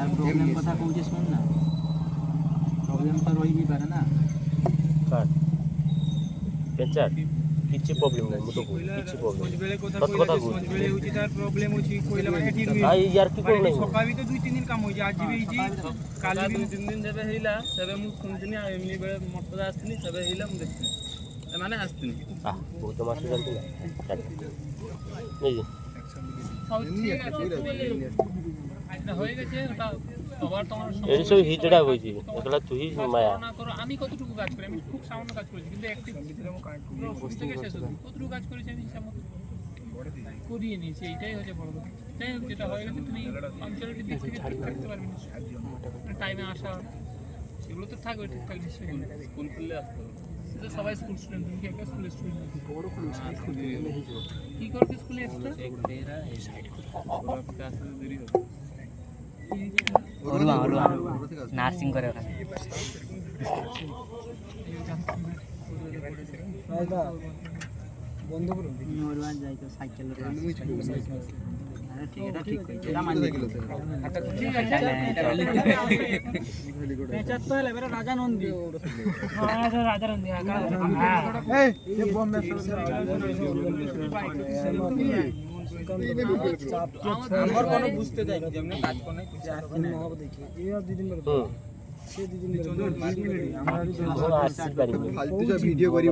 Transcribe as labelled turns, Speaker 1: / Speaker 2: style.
Speaker 1: আর problem কথা কইছিস শুন না, প্রবলেম তো রইবি পারে না
Speaker 2: কাট পেচার কিছু প্রবলেম নাই মতো কিছু প্রবলেম সত কথা কই
Speaker 3: বেলে হচ্ছে তার প্রবলেম হচ্ছে কইলা মানে এটি
Speaker 2: আই ইয়ার কি করব নাই
Speaker 3: সকাবি তো 2-3 দিন কাম হইছে আজ হইছি কাল
Speaker 4: 2-3 দিন যাবে হইলা তবে মু শুনছিনি আর এমনি বেলে মতদা আসছিনি তবে হইলা মু দেখছিনি মানে আসছিনি
Speaker 2: বহুত মাছ জানতে না এই যে
Speaker 4: এটা হয়ে গেছে ওটা আবার তোমার
Speaker 2: এই সব হিটটা হইছে একলা তুই মায়া
Speaker 4: না করো আমি কতটুকু কাজ করি আমি খুব সামান্য কাজ করেছি কিন্তু অ্যাক্টিভ বুঝতে গেছে কতটুকু কাজ করেছি আমি হিসাব মতো করিয়ে নিয়েছি এইটাই হচ্ছে বড় কথা যাই হোক যেটা হয়ে গেছে তুমি পাংচুয়ালিটির দিক থেকে ঠিক থাকতে পারবে না টাইমে আসা এগুলো তো থাকবে ঠিকঠাক নিশ্চয়ই স্কুল খুললে আসতে হবে সেটা সবাই স্কুল স্টুডেন্ট তুমি কি একটা স্কুল স্টুডেন্ট বড় কোনো সাইড খুলতে গেলে কি করবে স্কুলে এক্সট্রা এক দেরা এই সাইড খুলতে আসতে দেরি হবে
Speaker 1: ওরবা নার্সিং করে ওখানে
Speaker 3: বন্ধ করুন
Speaker 1: ওরবা যাই তো সাইকেল ঠিক এটা ঠিক কইছে এটা মানতে গেল ঠিক আছে পেচার তো হলে বেরা রাজা নন্দী হ্যাঁ রাজা নন্দী এই এই বম্বে
Speaker 3: আমার কোনো বুঝতে দেয় না যেমন কাজ করে নাই কিছু না হবে দেখি এই আর দুদিন পরে সে দুদিন পরে আমরা
Speaker 2: আসতে পারি
Speaker 3: ফালতু ভিডিও করি